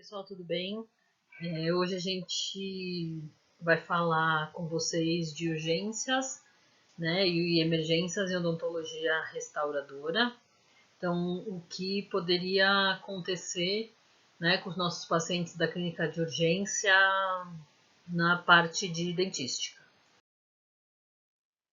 pessoal, tudo bem? Hoje a gente vai falar com vocês de urgências, né, e emergências em odontologia restauradora. Então, o que poderia acontecer, né, com os nossos pacientes da clínica de urgência na parte de dentística.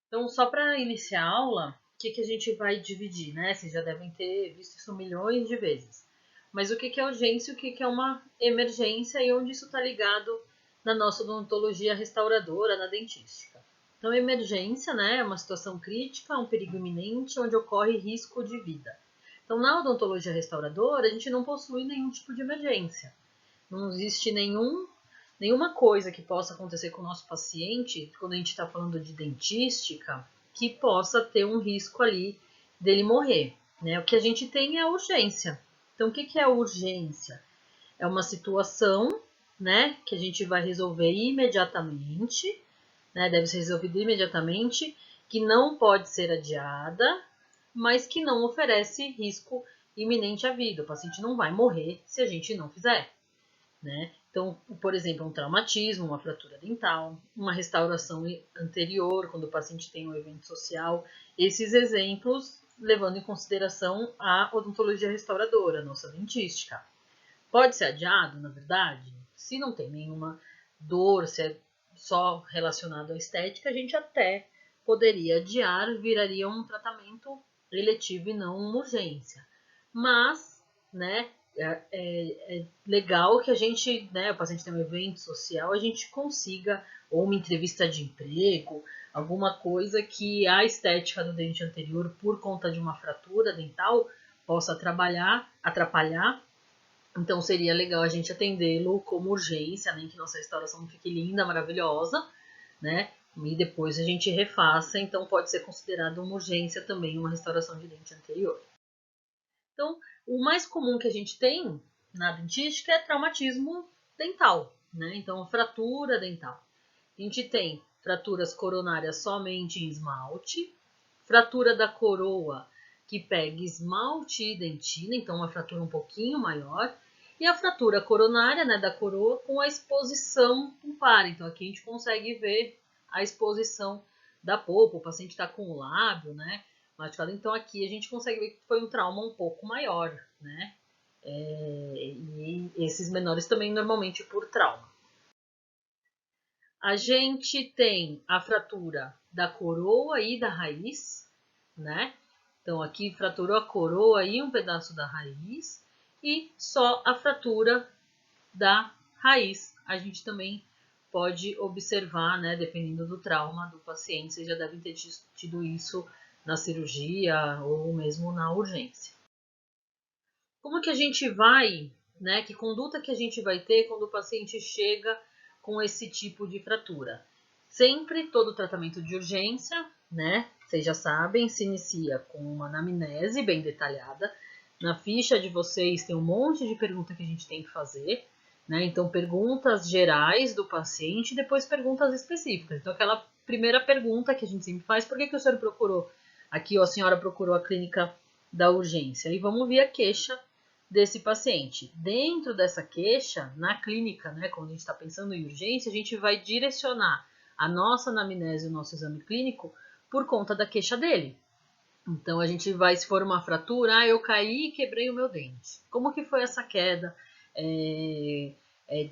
Então, só para iniciar a aula, o que a gente vai dividir, né? Vocês já devem ter visto isso milhões de vezes. Mas o que é urgência e o que é uma emergência e onde isso está ligado na nossa odontologia restauradora, na dentística. Então, emergência, né, é uma situação crítica, um perigo iminente, onde ocorre risco de vida. Então, na odontologia restauradora, a gente não possui nenhum tipo de emergência. Não existe nenhuma coisa que possa acontecer com o nosso paciente, quando a gente está falando de dentística, que possa ter um risco ali dele morrer, né? O que a gente tem é a urgência. Então, o que é a urgência? É uma situação, né, que a gente vai resolver imediatamente, né, deve ser resolvida imediatamente, que não pode ser adiada, mas que não oferece risco iminente à vida. O paciente não vai morrer se a gente não fizer, né? Então, por exemplo, um traumatismo, uma fratura dental, uma restauração anterior, quando o paciente tem um evento social, esses exemplos levando em consideração a odontologia restauradora, nossa dentística. Pode ser adiado, na verdade, se não tem nenhuma dor, se é só relacionado à estética, a gente até poderia adiar, viraria um tratamento eletivo e não uma urgência. Mas, né, é legal que a gente, né, o paciente tem um evento social, a gente consiga, ou uma entrevista de emprego, alguma coisa que a estética do dente anterior, por conta de uma fratura dental, possa atrapalhar. Então seria legal a gente atendê-lo como urgência, né, que nossa restauração fique linda, maravilhosa, né, e depois a gente refaça, então pode ser considerado uma urgência também, uma restauração de dente anterior. Então, o mais comum que a gente tem na dentística é traumatismo dental, né? Então, fratura dental. A gente tem fraturas coronárias somente em esmalte, fratura da coroa que pega esmalte e dentina, então uma fratura um pouquinho maior, e a fratura coronária, né, da coroa com a exposição pulpar. Então aqui a gente consegue ver a exposição da polpa, o paciente está com o lábio, né, machucado. Então aqui a gente consegue ver que foi um trauma um pouco maior, né, e esses menores também normalmente por trauma. A gente tem a fratura da coroa e da raiz, né? Então aqui fraturou a coroa e um pedaço da raiz e só a fratura da raiz. A gente também pode observar, né, dependendo do trauma do paciente, vocês já devem ter tido isso na cirurgia ou mesmo na urgência. Como que a gente vai, né, que conduta que a gente vai ter quando o paciente chega com esse tipo de fratura? Sempre todo tratamento de urgência, né, vocês já sabem, se inicia com uma anamnese bem detalhada. Na ficha de vocês tem um monte de pergunta que a gente tem que fazer, né? Então, perguntas gerais do paciente e depois perguntas específicas. Então, aquela primeira pergunta que a gente sempre faz, por que o senhor procurou aqui, ou a senhora procurou a clínica da urgência? E vamos ver a queixa desse paciente. Dentro dessa queixa, na clínica, né, quando a gente está pensando em urgência, a gente vai direcionar a nossa anamnese, o nosso exame clínico, por conta da queixa dele. Então, a gente vai, se for uma fratura, eu caí e quebrei o meu dente. Como que foi essa queda?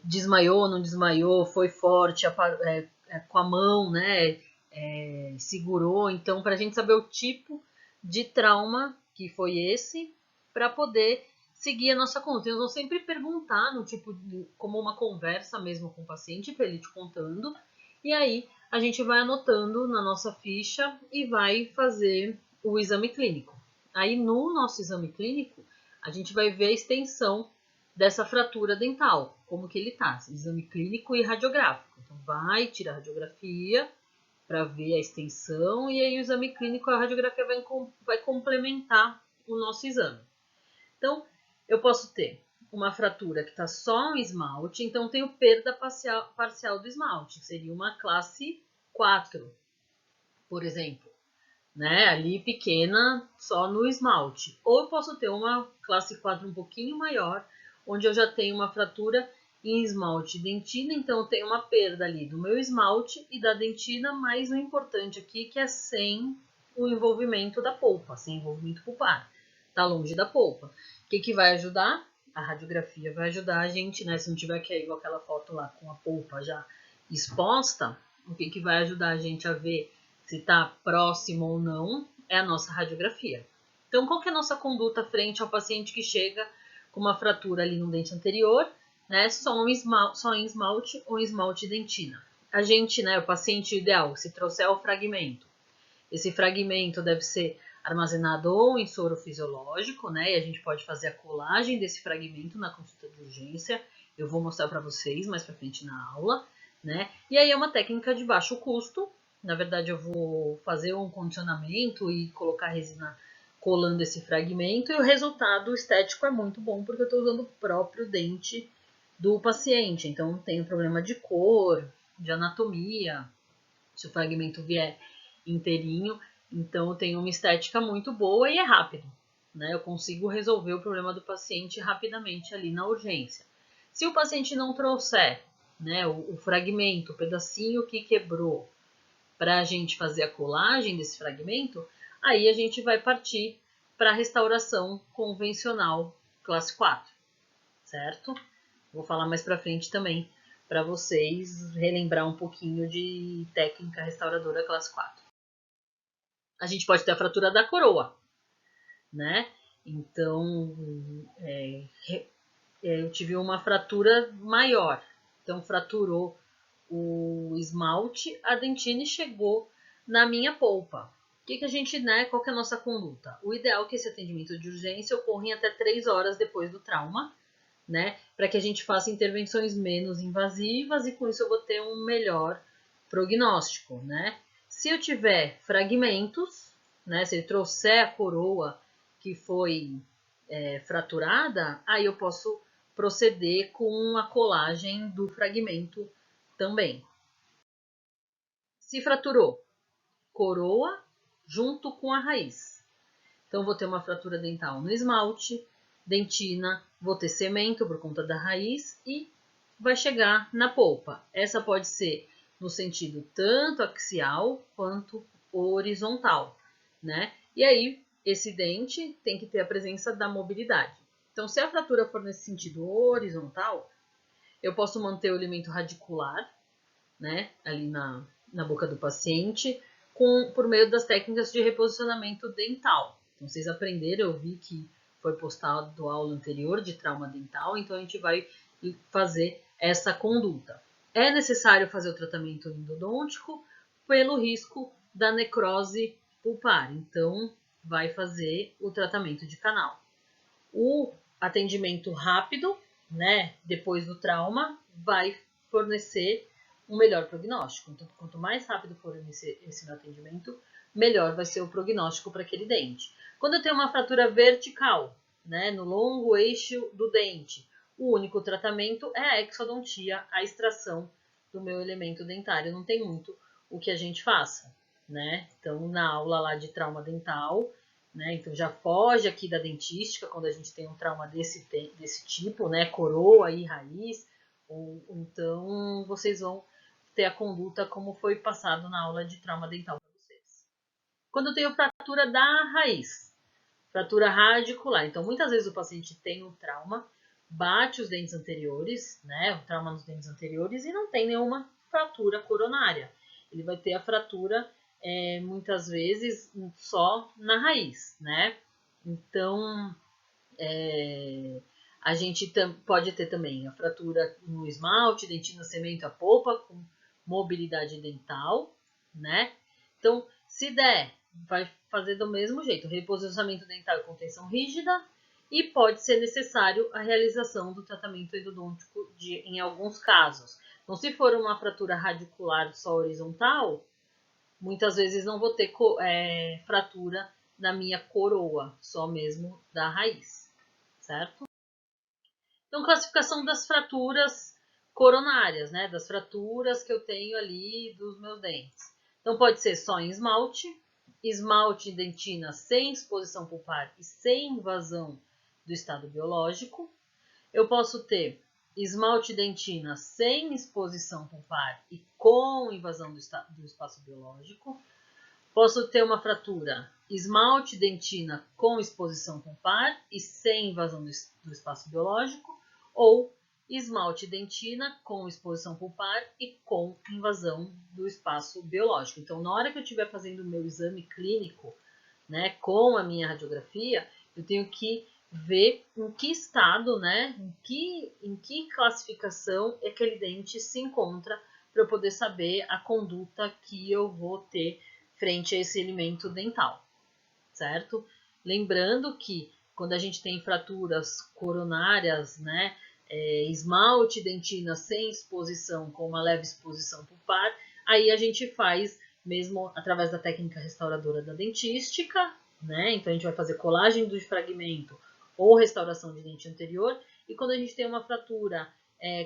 Desmaiou, não desmaiou? Foi forte, com a mão, né? Segurou. Então, para a gente saber o tipo de trauma que foi esse, para poder seguir a nossa conta. Eu vou sempre perguntar, no tipo como uma conversa mesmo com o paciente, para ele te contando. E aí, a gente vai anotando na nossa ficha e vai fazer o exame clínico. Aí no nosso exame clínico, a gente vai ver a extensão dessa fratura dental, como que ele tá, exame clínico e radiográfico. Então vai tirar a radiografia para ver a extensão e aí o exame clínico, a radiografia vai complementar o nosso exame. Então, eu posso ter uma fratura que está só um esmalte, então tenho perda parcial do esmalte, seria uma classe 4, por exemplo, né? Ali pequena, só no esmalte. Ou eu posso ter uma classe 4 um pouquinho maior, onde eu já tenho uma fratura em esmalte e dentina, então eu tenho uma perda ali do meu esmalte e da dentina, mas o importante aqui que é sem o envolvimento da polpa, sem envolvimento pulpar, tá longe da polpa. O que vai ajudar? A radiografia vai ajudar a gente, né? Se não tiver que igual aquela foto lá com a polpa já exposta, o que vai ajudar a gente a ver se está próximo ou não é a nossa radiografia. Então, qual que é a nossa conduta frente ao paciente que chega com uma fratura ali no dente anterior, né? Só em esmalte ou esmalte e dentina. A gente, né? O paciente ideal, se trouxer o fragmento, esse fragmento deve ser armazenado ou em soro fisiológico, né? E a gente pode fazer a colagem desse fragmento na consulta de urgência. Eu vou mostrar para vocês mais para frente na aula, né? E aí é uma técnica de baixo custo. Na verdade, eu vou fazer um condicionamento e colocar a resina colando esse fragmento. E o resultado estético é muito bom, porque eu estou usando o próprio dente do paciente. Então, não tem problema de cor, de anatomia, se o fragmento vier inteirinho. Então, tem uma estética muito boa e é rápido, né? Eu consigo resolver o problema do paciente rapidamente ali na urgência. Se o paciente não trouxer, né, o fragmento, o pedacinho que quebrou, para a gente fazer a colagem desse fragmento, aí a gente vai partir para a restauração convencional classe 4, certo? Vou falar mais para frente também para vocês relembrar um pouquinho de técnica restauradora classe 4. A gente pode ter a fratura da coroa, né? Então, eu tive uma fratura maior. Então, fraturou o esmalte, a dentina chegou na minha polpa. O que a gente, né? Qual que é a nossa conduta? O ideal é que esse atendimento de urgência ocorra em até 3 horas depois do trauma, né? Para que a gente faça intervenções menos invasivas e com isso eu vou ter um melhor prognóstico, né? Se eu tiver fragmentos, né? Se ele trouxer a coroa que foi fraturada, aí eu posso proceder com a colagem do fragmento também. Se fraturou, coroa junto com a raiz. Então, vou ter uma fratura dental no esmalte, dentina, vou ter cemento por conta da raiz e vai chegar na polpa. Essa pode ser no sentido tanto axial quanto horizontal, né? E aí, esse dente tem que ter a presença da mobilidade. Então, se a fratura for nesse sentido horizontal, eu posso manter o elemento radicular, né, ali na boca do paciente, por meio das técnicas de reposicionamento dental. Então, vocês aprenderam, eu vi que foi postado aula anterior de trauma dental, então a gente vai fazer essa conduta. É necessário fazer o tratamento endodôntico pelo risco da necrose pulpar, então vai fazer o tratamento de canal. O atendimento rápido, né, depois do trauma, vai fornecer um melhor prognóstico. Então, quanto mais rápido for esse meu atendimento, melhor vai ser o prognóstico para aquele dente. Quando eu tenho uma fratura vertical, né, no longo eixo do dente, o único tratamento é a exodontia, a extração do meu elemento dentário. Não tem muito o que a gente faça, né? Então, na aula lá de trauma dental, né, então já foge aqui da dentística quando a gente tem um trauma desse tipo, né, coroa e raiz, ou então vocês vão ter a conduta como foi passado na aula de trauma dental para vocês. Quando eu tenho fratura da raiz, fratura radicular, então muitas vezes o paciente tem um trauma, bate os dentes anteriores, né, o trauma nos dentes anteriores e não tem nenhuma fratura coronária. Ele vai ter a fratura muitas vezes só na raiz, né? Então, a gente pode ter também a fratura no esmalte, dentina, cemento, a polpa, com mobilidade dental, né? Então, se der, vai fazer do mesmo jeito, reposicionamento dental e contenção rígida, e pode ser necessário a realização do tratamento endodôntico em alguns casos. Então, se for uma fratura radicular só horizontal, muitas vezes não vou ter fratura na minha coroa, só mesmo da raiz, certo? Então, classificação das fraturas coronárias, né? Das fraturas que eu tenho ali dos meus dentes. Então, pode ser só em esmalte, esmalte e dentina sem exposição pulpar e sem invasão do estado biológico. Eu posso ter esmalte dentina sem exposição pulpar e com invasão do espaço biológico. Posso ter uma fratura esmalte dentina com exposição pulpar e sem invasão do espaço biológico, ou esmalte dentina com exposição pulpar e com invasão do espaço biológico. Então, na hora que eu estiver fazendo o meu exame clínico, né, com a minha radiografia, eu tenho que ver em que estado, né, em que classificação aquele dente se encontra, para eu poder saber a conduta que eu vou ter frente a esse alimento dental, certo? Lembrando que quando a gente tem fraturas coronárias, né, esmalte dentina sem exposição, com uma leve exposição pulpar, aí a gente faz mesmo através da técnica restauradora da dentística, né? Então a gente vai fazer colagem do fragmento ou restauração de dente anterior. E quando a gente tem uma fratura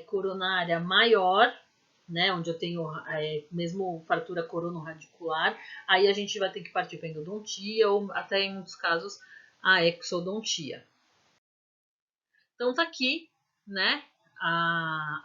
coronária maior, né, onde eu tenho mesmo fratura coronorradicular, aí a gente vai ter que partir para endodontia ou até em muitos casos a exodontia. Então tá aqui, né,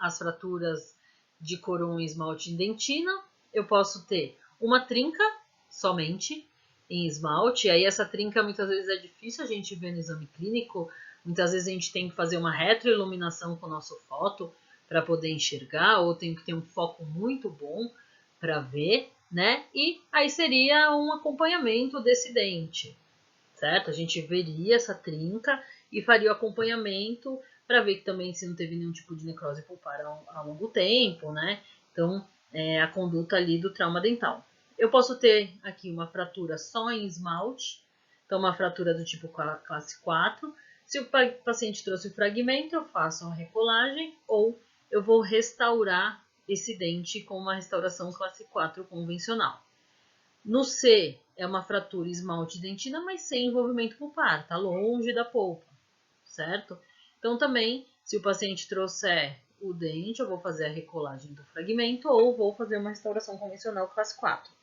as fraturas de coroa em esmalte em dentina. Eu posso ter uma trinca somente em esmalte, aí essa trinca muitas vezes é difícil a gente ver no exame clínico, muitas vezes a gente tem que fazer uma retroiluminação com o nosso foto para poder enxergar, ou tem que ter um foco muito bom para ver, né? E aí seria um acompanhamento desse dente, certo? A gente veria essa trinca e faria o acompanhamento para ver que também se não teve nenhum tipo de necrose pulpar a longo tempo, né? Então, a conduta ali do trauma dental. Eu posso ter aqui uma fratura só em esmalte, então uma fratura do tipo classe 4. Se o paciente trouxe o fragmento, eu faço uma recolagem ou eu vou restaurar esse dente com uma restauração classe 4 convencional. No C, é uma fratura esmalte dentina, mas sem envolvimento pulpar, tá longe da polpa, certo? Então também, se o paciente trouxer o dente, eu vou fazer a recolagem do fragmento ou vou fazer uma restauração convencional classe 4.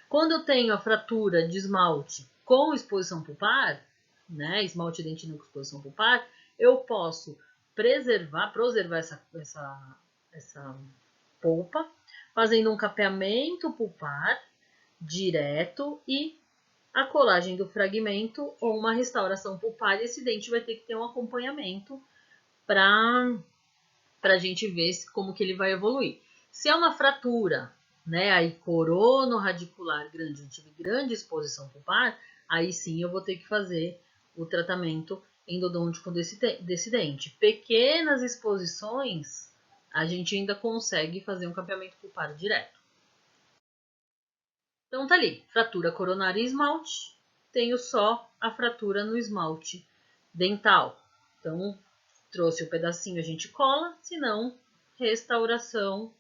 Quando eu tenho a fratura de esmalte com exposição pulpar, né, esmalte dentina com exposição pulpar, eu posso preservar essa polpa, fazendo um capeamento pulpar direto e a colagem do fragmento ou uma restauração pulpar. E esse dente vai ter que ter um acompanhamento para a gente ver como que ele vai evoluir. Se é uma fratura, né, aí coronorradicular grande, eu tive grande exposição pulpar, aí sim eu vou ter que fazer o tratamento endodôntico desse dente. Pequenas exposições, a gente ainda consegue fazer um capeamento pulpar direto. Então tá ali, fratura coronária e esmalte, tenho só a fratura no esmalte dental. Então, trouxe o pedacinho, a gente cola, se não, restauração,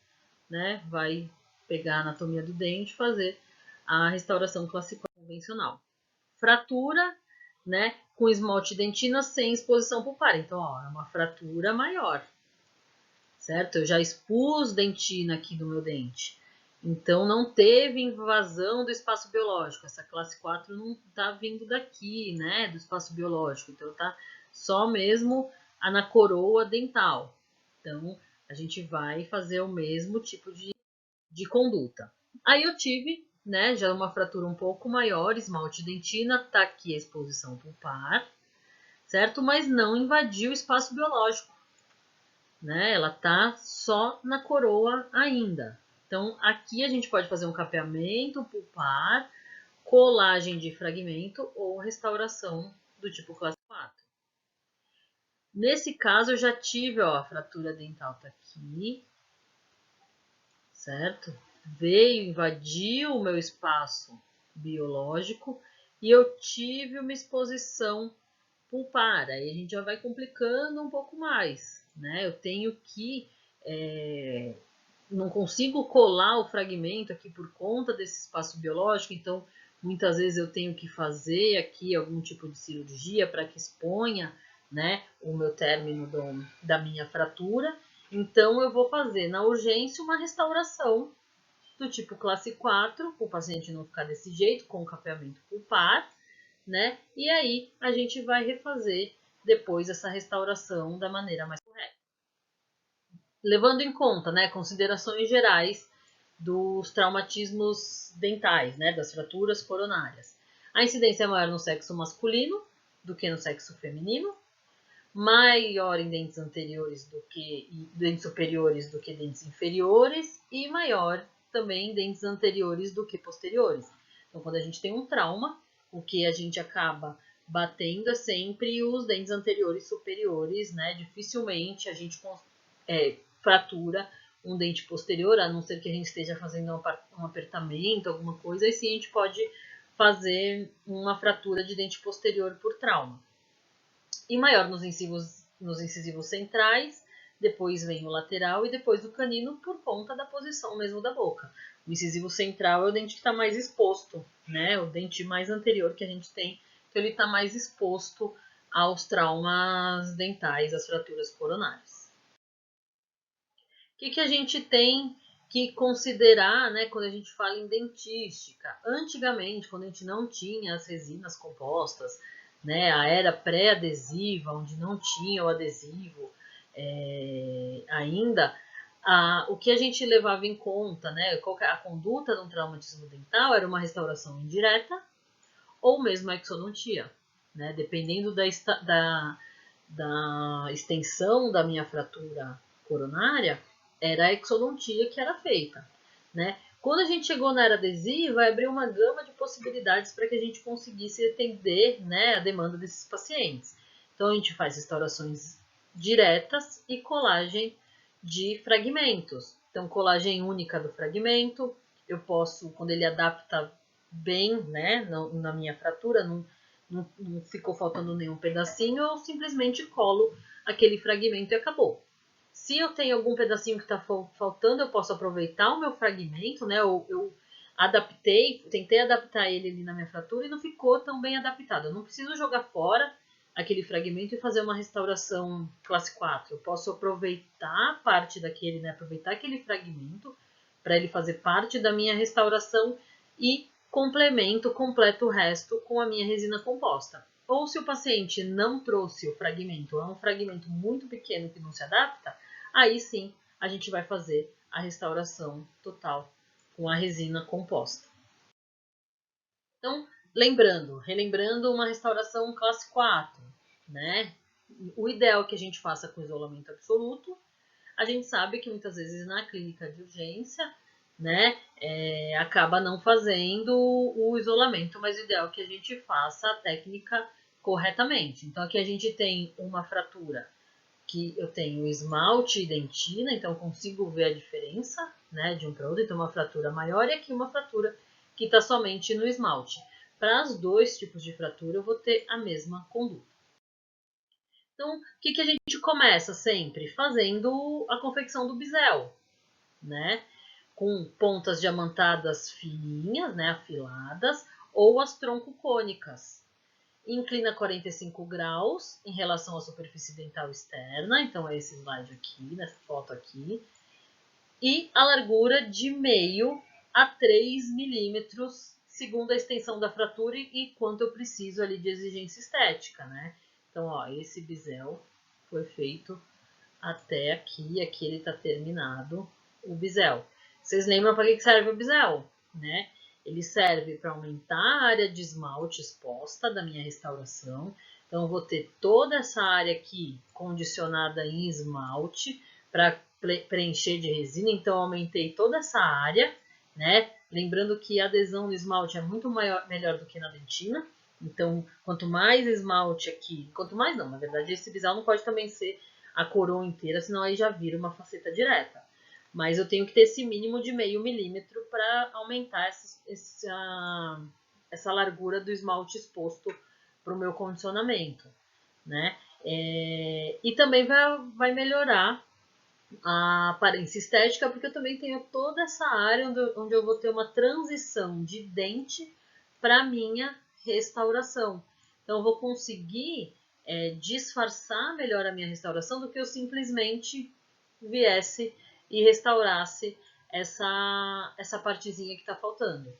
né? Vai pegar a anatomia do dente, fazer a restauração clássica convencional. Fratura, né? Com esmalte dentina sem exposição pulpar. Então, ó, é uma fratura maior, certo? Eu já expus dentina aqui do meu dente. Então, não teve invasão do espaço biológico. Essa classe 4 não está vindo daqui, né, do espaço biológico. Então, tá só mesmo na coroa dental. Então, a gente vai fazer o mesmo tipo de conduta. Aí eu tive, né, já uma fratura um pouco maior, esmalte dentina, tá aqui a exposição pulpar, certo? Mas não invadiu o espaço biológico, né? Ela tá só na coroa ainda. Então, aqui a gente pode fazer um capeamento pulpar, colagem de fragmento ou restauração do tipo classe 4. Nesse caso, eu já tive, ó, a fratura dental tá aqui, certo? Veio, invadiu o meu espaço biológico e eu tive uma exposição pulpar. Aí a gente já vai complicando um pouco mais, né? Eu tenho que não consigo colar o fragmento aqui por conta desse espaço biológico, então muitas vezes eu tenho que fazer aqui algum tipo de cirurgia para que exponha, né, o meu término da minha fratura. Então eu vou fazer na urgência uma restauração do tipo classe 4, para o paciente não ficar desse jeito, com o capeamento pulpar, né? E aí a gente vai refazer depois essa restauração da maneira mais correta. Levando em conta, né, considerações gerais dos traumatismos dentais, né, das fraturas coronárias. A incidência é maior no sexo masculino do que no sexo feminino, maior em dentes anteriores do que dentes superiores do que dentes inferiores e maior também em dentes anteriores do que posteriores. Então, quando a gente tem um trauma, o que a gente acaba batendo é sempre os dentes anteriores superiores, né? Dificilmente a gente fratura um dente posterior, a não ser que a gente esteja fazendo um apertamento, alguma coisa, e sim a gente pode fazer uma fratura de dente posterior por trauma. E maior nos incisivos centrais, depois vem o lateral e depois o canino por conta da posição mesmo da boca. O incisivo central é o dente que está mais exposto, né? O dente mais anterior que a gente tem, então ele está mais exposto aos traumas dentais, às fraturas coronárias. O que a gente tem que considerar, né, quando a gente fala em dentística? Antigamente, quando a gente não tinha as resinas compostas, né, a era pré-adesiva, onde não tinha o adesivo ainda, o que a gente levava em conta, né, a conduta de um traumatismo dental era uma restauração indireta ou mesmo a exodontia, né, dependendo da extensão da minha fratura coronária, era a exodontia que era feita, né? Quando a gente chegou na era adesiva, abriu uma gama de possibilidades para que a gente conseguisse atender, né, a demanda desses pacientes. Então, a gente faz restaurações diretas e colagem de fragmentos. Então, colagem única do fragmento, eu posso, quando ele adapta bem, né, na minha fratura, não ficou faltando nenhum pedacinho, eu simplesmente colo aquele fragmento e acabou. Se eu tenho algum pedacinho que está faltando, eu posso aproveitar o meu fragmento, né? Eu tentei adaptar ele ali na minha fratura e não ficou tão bem adaptado. Eu não preciso jogar fora aquele fragmento e fazer uma restauração classe 4. Eu posso aproveitar parte daquele, né? Aproveitar aquele fragmento para ele fazer parte da minha restauração e completo o resto com a minha resina composta. Ou se o paciente não trouxe o fragmento, é um fragmento muito pequeno que não se adapta, aí sim a gente vai fazer a restauração total com a resina composta. Então, relembrando uma restauração classe 4, né? O ideal é que a gente faça com isolamento absoluto. A gente sabe que muitas vezes na clínica de urgência, né, acaba não fazendo o isolamento, mas o ideal é que a gente faça a técnica corretamente. Então aqui a gente tem uma fratura que eu tenho esmalte e dentina, então eu consigo ver a diferença, né, de um para outro. Então uma fratura maior e aqui uma fratura que está somente no esmalte. Para os dois tipos de fratura eu vou ter a mesma conduta. Então, o que a gente começa sempre? Fazendo a confecção do bisel, né? Com pontas diamantadas fininhas, né? Afiladas, ou as troncocônicas. Inclina 45 graus em relação à superfície dental externa, então é esse slide aqui, nessa foto aqui. E a largura de meio a 3 milímetros, segundo a extensão da fratura e quanto eu preciso ali de exigência estética, né? Então, ó, esse bisel foi feito até aqui, aqui ele está terminado o bisel. Vocês lembram para que serve o bisel, né? Ele serve para aumentar a área de esmalte exposta da minha restauração. Então, eu vou ter toda essa área aqui condicionada em esmalte para preencher de resina. Então, eu aumentei toda essa área, né? Lembrando que a adesão no esmalte é muito melhor do que na dentina. Então, quanto mais esmalte aqui, quanto mais não, na verdade, esse bisel não pode também ser a coroa inteira, senão aí já vira uma faceta direta. Mas eu tenho que ter esse mínimo de meio milímetro para aumentar essa largura do esmalte exposto para o meu condicionamento, né? E também vai melhorar a aparência estética, porque eu também tenho toda essa área onde eu vou ter uma transição de dente para minha restauração. Então, eu vou conseguir disfarçar melhor a minha restauração do que eu simplesmente viesse e restaurasse essa partezinha que está faltando.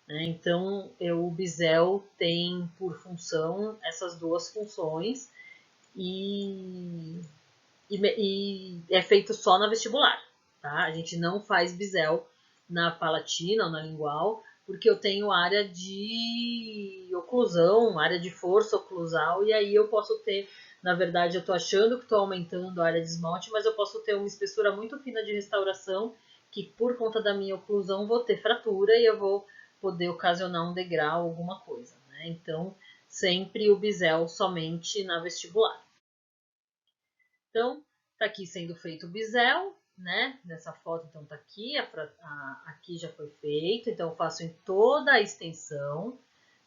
Né? Então, o bisel tem por função essas duas funções e é feito só na vestibular, tá? A gente não faz bisel na palatina ou na lingual, porque eu tenho área de oclusão, área de força oclusal, e aí eu posso ter, na verdade, eu tô achando que estou aumentando a área de esmalte, mas eu posso ter uma espessura muito fina de restauração, que por conta da minha oclusão vou ter fratura e eu vou poder ocasionar um degrau, alguma coisa, né? Então, sempre o bisel somente na vestibular. Então, tá aqui sendo feito o bisel, né? Nessa foto, então, tá aqui, aqui já foi feito, então eu faço em toda a extensão,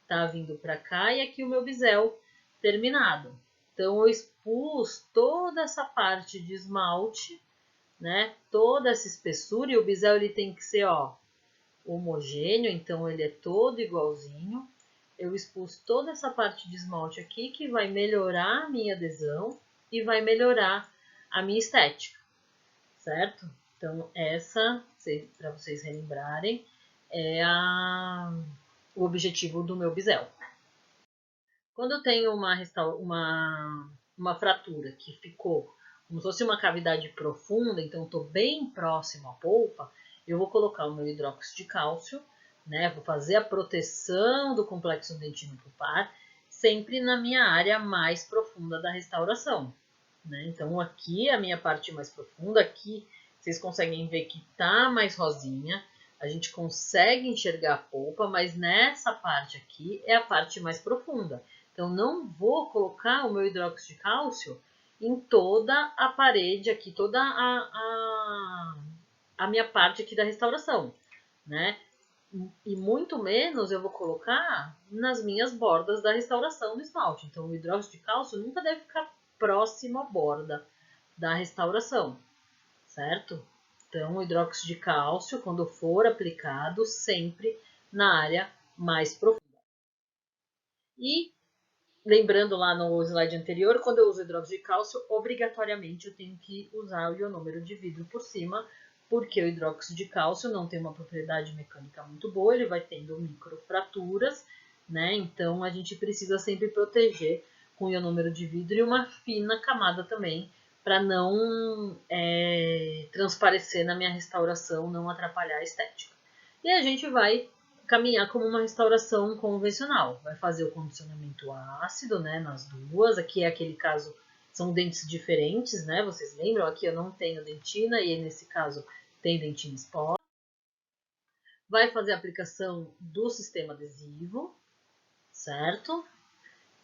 tá vindo pra cá, e aqui o meu bisel terminado. Então, eu expus toda essa parte de esmalte, né? Toda essa espessura, e o bisel ele tem que ser, ó, homogêneo, então ele é todo igualzinho. Eu expus toda essa parte de esmalte aqui, que vai melhorar a minha adesão e vai melhorar a minha estética, certo? Então, essa, para vocês relembrarem, é o objetivo do meu bisel. Quando eu tenho uma fratura que ficou como se fosse uma cavidade profunda, então estou bem próximo à polpa, eu vou colocar o meu hidróxido de cálcio, né? Vou fazer a proteção do complexo dentino pulpar, sempre na minha área mais profunda da restauração, né? Então aqui é a minha parte mais profunda, aqui vocês conseguem ver que tá mais rosinha, a gente consegue enxergar a polpa, mas nessa parte aqui é a parte mais profunda. Então, não vou colocar o meu hidróxido de cálcio em toda a parede aqui, toda a minha parte aqui da restauração, né? E muito menos eu vou colocar nas minhas bordas da restauração do esmalte. Então, o hidróxido de cálcio nunca deve ficar próximo à borda da restauração, certo? Então, o hidróxido de cálcio, quando for aplicado, sempre na área mais profunda. E lembrando lá no slide anterior, quando eu uso hidróxido de cálcio, obrigatoriamente eu tenho que usar o ionômero de vidro por cima, porque o hidróxido de cálcio não tem uma propriedade mecânica muito boa, ele vai tendo microfraturas, né? Então a gente precisa sempre proteger com o ionômero de vidro e uma fina camada também, para não transparecer na minha restauração, não atrapalhar a estética. E a gente vai caminhar como uma restauração convencional. Vai fazer o condicionamento ácido, né, nas duas. Aqui é aquele caso, são dentes diferentes, né? Vocês lembram? Aqui eu não tenho dentina e nesse caso tem dentina exposta. Vai fazer a aplicação do sistema adesivo, certo?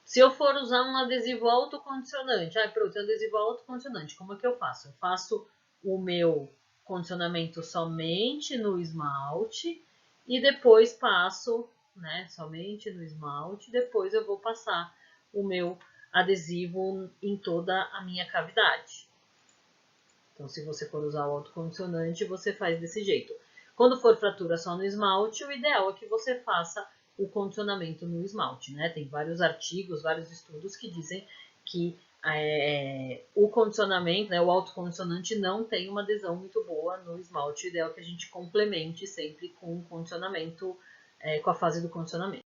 Se eu for usar um adesivo autocondicionante, pronto, adesivo autocondicionante, como é que eu faço? Eu faço o meu condicionamento somente no esmalte e depois passo, né, somente no esmalte, depois eu vou passar o meu adesivo em toda a minha cavidade. Então, se você for usar o autocondicionante, você faz desse jeito. Quando for fratura só no esmalte, o ideal é que você faça o condicionamento no esmalte, né? Tem vários artigos, vários estudos que dizem que o condicionamento, né, o autocondicionante não tem uma adesão muito boa no esmalte. O ideal é que a gente complemente sempre com o condicionamento, com a fase do condicionamento.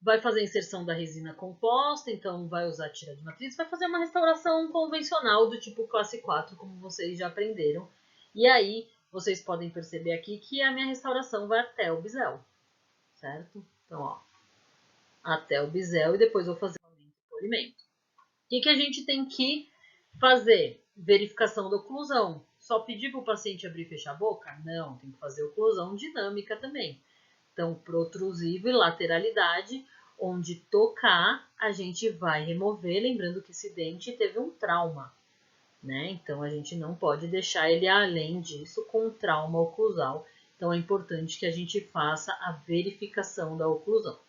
Vai fazer a inserção da resina composta, então vai usar tira de matriz, vai fazer uma restauração convencional do tipo classe 4, como vocês já aprenderam. E aí, vocês podem perceber aqui que a minha restauração vai até o bisel, certo? Então, ó, até o bisel e depois vou fazer o polimento. O que a gente tem que fazer? Verificação da oclusão. Só pedir para o paciente abrir e fechar a boca? Não, tem que fazer oclusão dinâmica também. Então, protrusivo e lateralidade, onde tocar, a gente vai remover, lembrando que esse dente teve um trauma, né? Então, a gente não pode deixar ele além disso com trauma oclusal. Então, é importante que a gente faça a verificação da oclusão.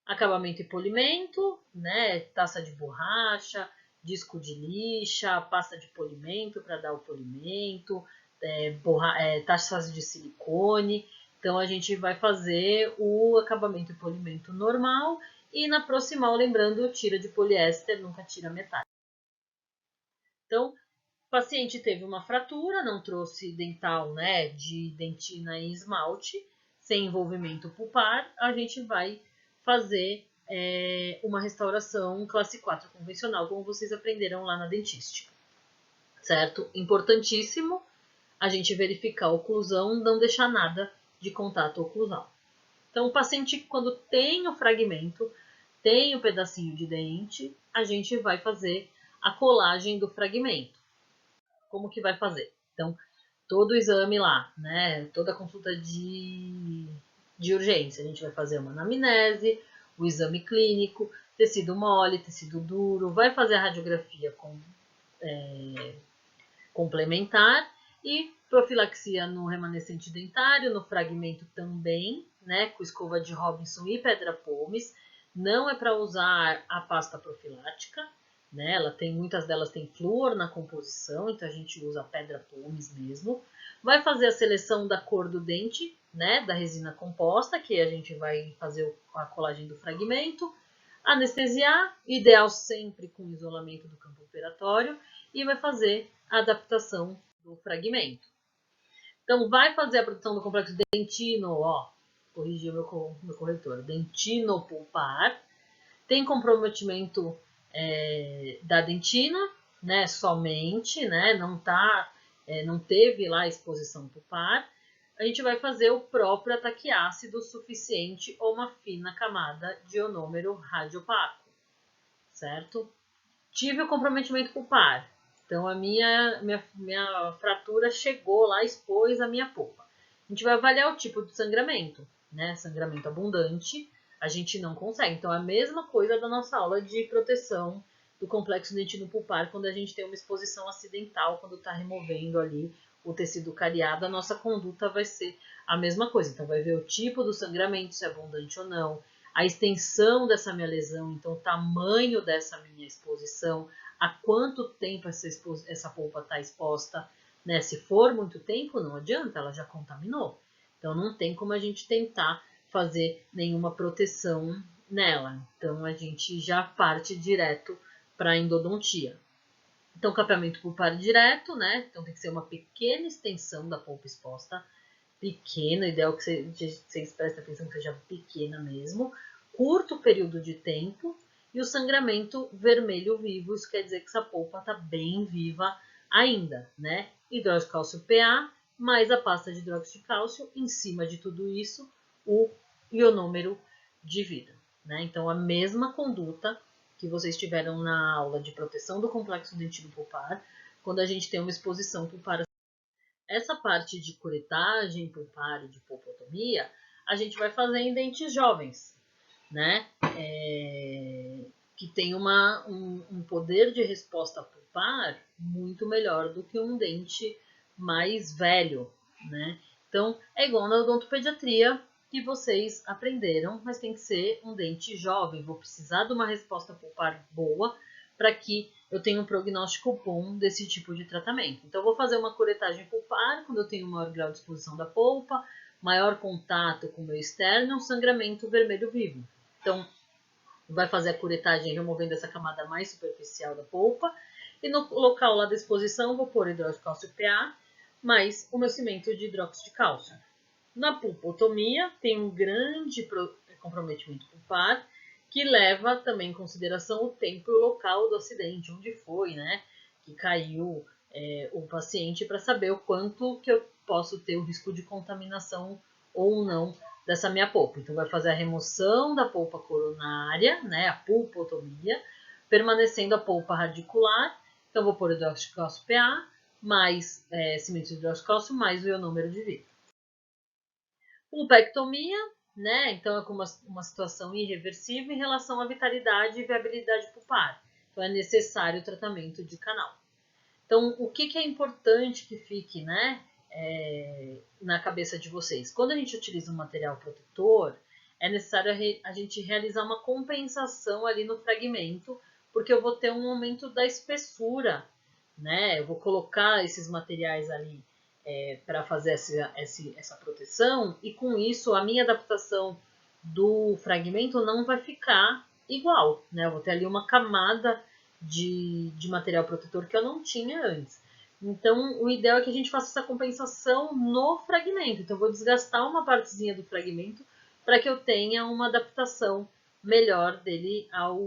Acabamento e polimento, né? Taça de borracha, disco de lixa, pasta de polimento para dar o polimento, taças de silicone. Então, a gente vai fazer o acabamento e polimento normal e na proximal, lembrando, tira de poliéster, nunca tira metálico. Então, o paciente teve uma fratura, não trouxe dental, né, de dentina e esmalte, sem envolvimento pulpar, a gente vai fazer uma restauração classe 4 convencional, como vocês aprenderam lá na dentística, certo? Importantíssimo a gente verificar a oclusão, não deixar nada de contato oclusal. Então, o paciente, quando tem o fragmento, tem o pedacinho de dente, a gente vai fazer a colagem do fragmento. Como que vai fazer? Então, todo o exame lá, né? Toda a consulta de urgência, a gente vai fazer uma anamnese, o exame clínico, tecido mole, tecido duro, vai fazer a radiografia complementar e profilaxia no remanescente dentário, no fragmento também, né, com escova de Robinson e pedra pomes. Não é para usar a pasta profilática, né? Muitas delas têm flúor na composição, então a gente usa a pedra pomes mesmo. Vai fazer a seleção da cor do dente, né, da resina composta, que a gente vai fazer a colagem do fragmento. Anestesiar, ideal sempre com isolamento do campo operatório, e vai fazer a adaptação do fragmento. Então, vai fazer a produção do complexo dentino, ó, corrigi o meu corretor, dentino-pulpar. Tem comprometimento da dentina, né, somente, né, não teve lá exposição pulpar. A gente vai fazer o próprio ataque ácido suficiente ou uma fina camada de ionômero radiopaco, certo? Tive o comprometimento pulpar. Então, a minha fratura chegou lá, expôs a minha polpa. A gente vai avaliar o tipo de sangramento, né? Sangramento abundante, a gente não consegue. Então, é a mesma coisa da nossa aula de proteção do complexo dentino pulpar, quando a gente tem uma exposição acidental, quando está removendo ali o tecido cariado, a nossa conduta vai ser a mesma coisa. Então, vai ver o tipo do sangramento, se é abundante ou não, a extensão dessa minha lesão, então o tamanho dessa minha exposição, há quanto tempo essa polpa está exposta, né? Se for muito tempo, não adianta, ela já contaminou. Então não tem como a gente tentar fazer nenhuma proteção nela. Então a gente já parte direto para a endodontia. Então capeamento pulpar direto, né? Então tem que ser uma pequena extensão da polpa exposta, pequena, ideal que vocês prestem atenção que seja pequena mesmo, curto período de tempo e o sangramento vermelho vivo, isso quer dizer que essa polpa está bem viva ainda, né? Hidróxido de cálcio PA, mais a pasta de hidróxido de cálcio, em cima de tudo isso, o ionômero de vidro, né? Então, a mesma conduta que vocês tiveram na aula de proteção do complexo dentino pulpar, quando a gente tem uma exposição pulpar. Essa parte de curetagem pulpar e de pulpotomia, a gente vai fazer em dentes jovens, né? Que tem um poder de resposta pulpar muito melhor do que um dente mais velho, né? Então, é igual na odontopediatria que vocês aprenderam, mas tem que ser um dente jovem. Vou precisar de uma resposta pulpar boa para que eu tenha um prognóstico bom desse tipo de tratamento. Então, eu vou fazer uma curetagem pulpar quando eu tenho um maior grau de exposição da polpa, maior contato com o meio externo, um sangramento vermelho vivo. Então, vai fazer a curetagem removendo essa camada mais superficial da polpa. E no local lá da exposição, vou pôr hidróxido de cálcio PA, mais o meu cimento de hidróxido de cálcio. Na pulpotomia, tem um grande comprometimento pulpar, que leva também em consideração o tempo e o local do acidente, onde foi, né, que caiu o paciente, para saber o quanto que eu posso ter o risco de contaminação ou não dessa minha polpa. Então, vai fazer a remoção da polpa coronária, né, a pulpotomia, permanecendo a polpa radicular. Então, vou pôr hidróxido de cálcio PA, mais cimento de hidróxido de cálcio, mais o ionômero de vidro. Pulpectomia, né? Então é como uma situação irreversível em relação à vitalidade e viabilidade pulpar. Então é necessário o tratamento de canal. Então, o que é importante que fique, né, na cabeça de vocês? Quando a gente utiliza um material protetor, é necessário a gente realizar uma compensação ali no fragmento, porque eu vou ter um aumento da espessura, né? Eu vou colocar esses materiais ali para fazer essa proteção, e com isso a minha adaptação do fragmento não vai ficar igual, né? Eu vou ter ali uma camada de material protetor que eu não tinha antes. Então, o ideal é que a gente faça essa compensação no fragmento. Então, eu vou desgastar uma partezinha do fragmento para que eu tenha uma adaptação melhor dele ao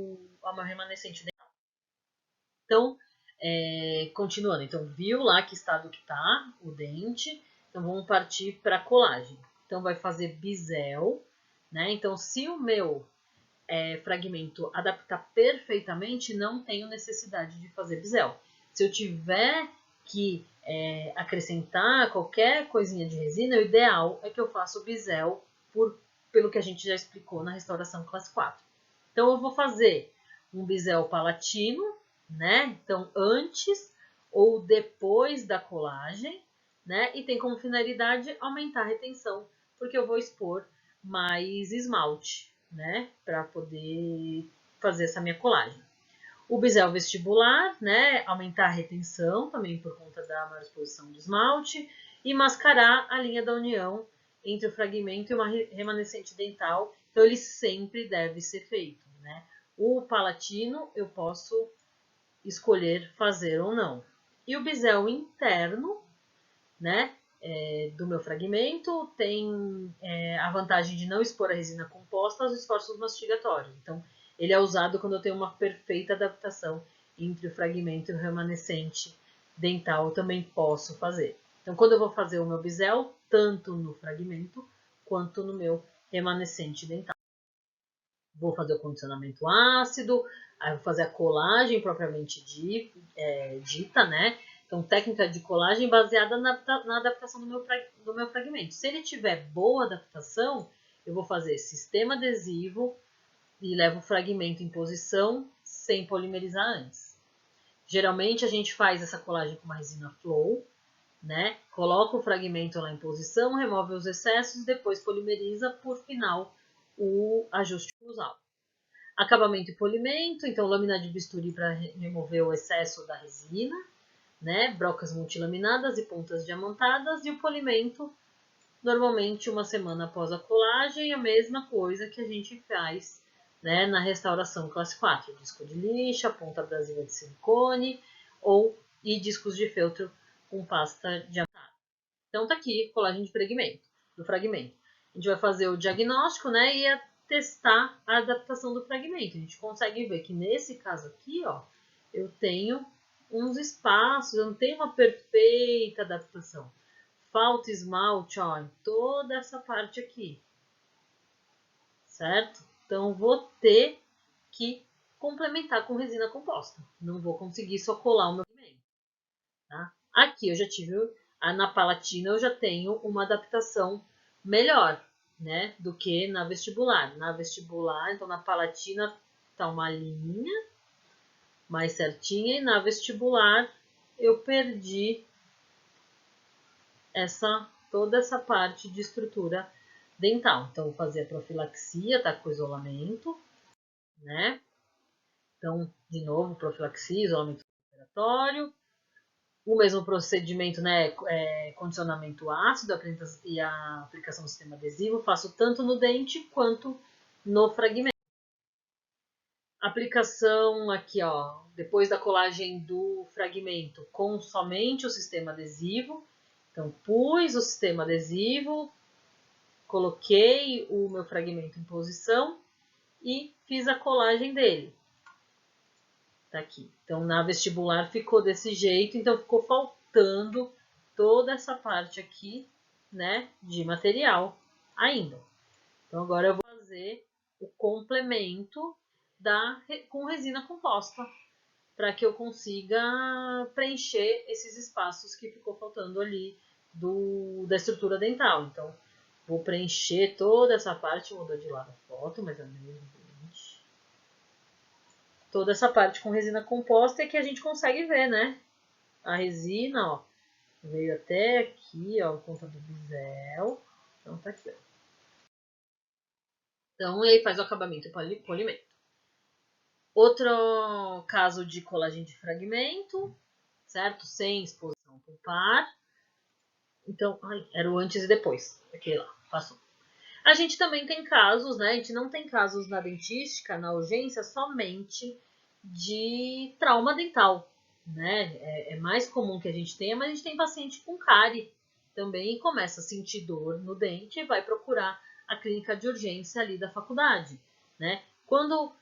meu remanescente dental. Então, continuando. Então, viu lá que estado que tá o dente. Então, vamos partir para a colagem. Então, vai fazer bisel, né? Então, se o meu fragmento adaptar perfeitamente, não tenho necessidade de fazer bisel. Se eu tiver que acrescentar qualquer coisinha de resina, o ideal é que eu faça o bisel pelo que a gente já explicou na restauração classe 4. Então, eu vou fazer um bisel palatino, né? Então, antes ou depois da colagem, né? E tem como finalidade aumentar a retenção, porque eu vou expor mais esmalte, né? Para poder fazer essa minha colagem. O bisel vestibular, né? Aumentar a retenção, também por conta da maior exposição de esmalte. E mascarar a linha da união entre o fragmento e uma remanescente dental. Então, ele sempre deve ser feito, né? O palatino eu posso escolher fazer ou não. E o bisel interno, né, do meu fragmento tem a vantagem de não expor a resina composta aos esforços mastigatórios. Então, ele é usado quando eu tenho uma perfeita adaptação entre o fragmento e o remanescente dental. Eu também posso fazer. Então, quando eu vou fazer o meu bisel, tanto no fragmento quanto no meu remanescente dental. Vou fazer o condicionamento ácido, aí vou fazer a colagem propriamente dita, né? Então, técnica de colagem baseada na adaptação do meu fragmento. Se ele tiver boa adaptação, eu vou fazer sistema adesivo e levo o fragmento em posição sem polimerizar antes. Geralmente, a gente faz essa colagem com uma resina flow, né? Coloca o fragmento lá em posição, remove os excessos e depois polimeriza, por final, o ajuste cruzal. Acabamento e polimento, então lâmina de bisturi para remover o excesso da resina, né? Brocas multilaminadas e pontas diamantadas, e o polimento normalmente uma semana após a colagem, a mesma coisa que a gente faz, né, na restauração classe 4, disco de lixa, ponta abrasiva de silicone e discos de feltro com pasta diamantada. Então tá aqui colagem de do fragmento. A gente vai fazer o diagnóstico, né, e testar a adaptação do fragmento. A gente consegue ver que nesse caso aqui, ó, eu tenho uns espaços, eu não tenho uma perfeita adaptação. Falta esmalte, ó, em toda essa parte aqui, certo? Então, vou ter que complementar com resina composta. Não vou conseguir só colar o meu pigmento, tá? Aqui eu já tive, na palatina eu já tenho uma adaptação melhor, né, do que na vestibular. Na vestibular, então na palatina tá uma linha mais certinha e na vestibular eu perdi toda essa parte de estrutura dental. Então, vou fazer a profilaxia, tá, com isolamento, né? Então, de novo, profilaxia, isolamento respiratório. O mesmo procedimento, né? Condicionamento ácido e a aplicação do sistema adesivo. Faço tanto no dente quanto no fragmento. Aplicação aqui, ó, depois da colagem do fragmento, com somente o sistema adesivo. Então, pus o sistema adesivo, coloquei o meu fragmento em posição e fiz a colagem dele. Tá aqui. Então, na vestibular ficou desse jeito, então ficou faltando toda essa parte aqui, né, de material ainda. Então, agora eu vou fazer o complemento com resina composta, para que eu consiga preencher esses espaços que ficou faltando ali da estrutura dental. Então, vou preencher toda essa parte, mudou de lado a foto, mas é mesmo. Toda essa parte com resina composta é que a gente consegue ver, né? A resina, ó, veio até aqui, ó, por conta do bisel. Então tá aqui, ó. Então, ele faz o acabamento e polimento. Outro caso de colagem de fragmento, certo? Sem exposição pulpar. Então, era o antes e depois. Aquele lá, passou. A gente também tem casos, né? A gente não tem casos na dentística, na urgência, somente de trauma dental, né? É mais comum que a gente tenha, mas a gente tem paciente com cárie também e começa a sentir dor no dente e vai procurar a clínica de urgência ali da faculdade, né? Quando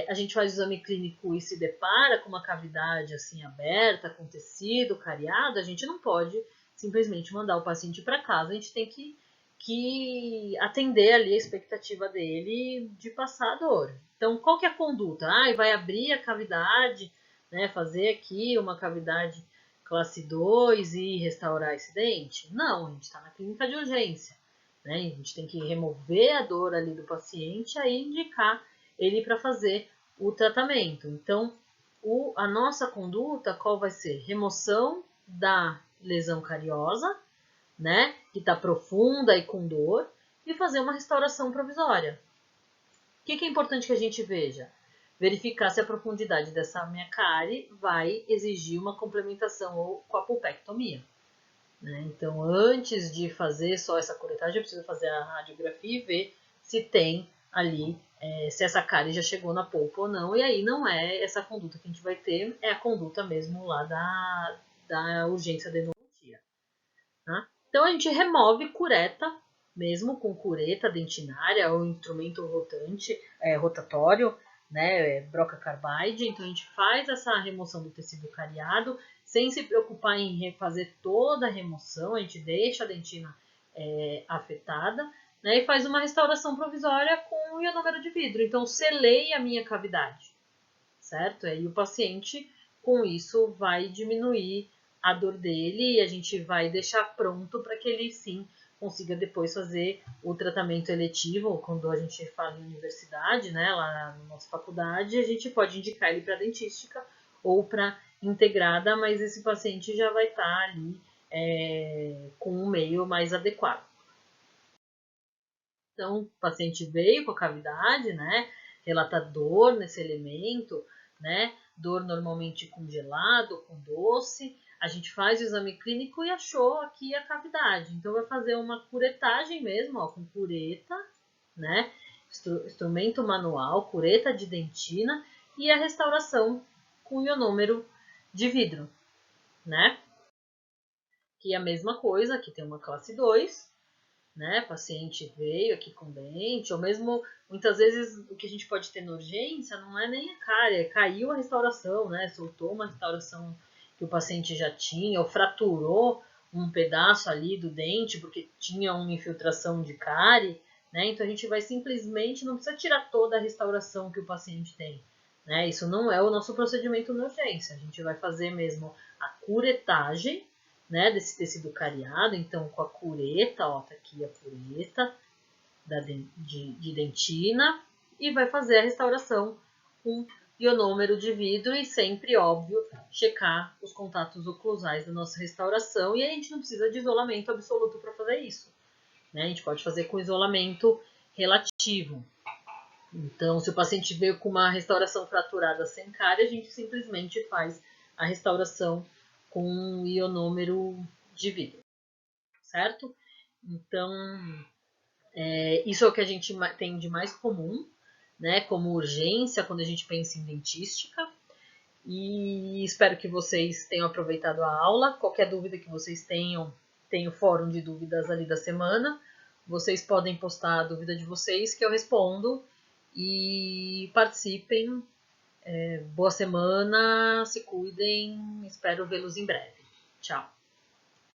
a gente faz o exame clínico e se depara com uma cavidade assim aberta, com tecido cariado, a gente não pode simplesmente mandar o paciente para casa, a gente tem que atender ali a expectativa dele de passar a dor. Então, qual que é a conduta? Vai abrir a cavidade, né, fazer aqui uma cavidade classe 2 e restaurar esse dente? Não, a gente está na clínica de urgência, né? A gente tem que remover a dor ali do paciente e aí indicar ele para fazer o tratamento. Então, a nossa conduta, qual vai ser? Remoção da lesão cariosa, né, que está profunda e com dor, e fazer uma restauração provisória. O que é importante que a gente veja? Verificar se a profundidade dessa minha cárie vai exigir uma complementação ou com a pulpectomia. Né? Então, antes de fazer só essa curetagem, eu preciso fazer a radiografia e ver se tem ali, se essa cárie já chegou na polpa ou não. E aí não é essa conduta que a gente vai ter, é a conduta mesmo lá da urgência de endodontia. Né? Então, a gente remove cureta, mesmo com cureta dentinária ou instrumento rotante, rotatório, né, broca carbide. Então, a gente faz essa remoção do tecido cariado, sem se preocupar em refazer toda a remoção, a gente deixa a dentina afetada, né, e faz uma restauração provisória com o ionômero de vidro. Então, selei a minha cavidade, certo? E o paciente, com isso, vai diminuir a dor dele e a gente vai deixar pronto para que ele, sim, consiga depois fazer o tratamento eletivo, quando a gente fala em universidade, né, lá na nossa faculdade, a gente pode indicar ele para dentística ou para integrada, mas esse paciente já vai estar ali com um meio mais adequado. Então, o paciente veio com a cavidade, né, relata dor nesse elemento, né, dor normalmente com gelado, com doce. A gente faz o exame clínico e achou aqui a cavidade. Então, vai fazer uma curetagem mesmo, ó, com cureta, né, instrumento manual, cureta de dentina e a restauração com ionômero de vidro, né? Que é a mesma coisa, aqui tem uma classe 2, né? Paciente veio aqui com dente, ou mesmo muitas vezes o que a gente pode ter na urgência não é nem a cárie, caiu a restauração, né? Soltou uma restauração que o paciente já tinha, ou fraturou um pedaço ali do dente porque tinha uma infiltração de cárie, né? Então a gente vai simplesmente, não precisa tirar toda a restauração que o paciente tem, né? Isso não é o nosso procedimento na urgência, a gente vai fazer mesmo a curetagem, né, desse tecido cariado, então com a cureta, ó, tá aqui a cureta de dentina, e vai fazer a restauração com ionômero de vidro e sempre, óbvio, checar os contatos oclusais da nossa restauração, e a gente não precisa de isolamento absoluto para fazer isso, né, a gente pode fazer com isolamento relativo. Então, se o paciente veio com uma restauração fraturada sem cárie, a gente simplesmente faz a restauração com um ionômero de vidro, certo? Então, isso é o que a gente tem de mais comum, né? Como urgência, quando a gente pensa em dentística. E espero que vocês tenham aproveitado a aula. Qualquer dúvida que vocês tenham, tem o fórum de dúvidas ali da semana. Vocês podem postar a dúvida de vocês que eu respondo. E participem. Boa semana, se cuidem. Espero vê-los em breve. Tchau.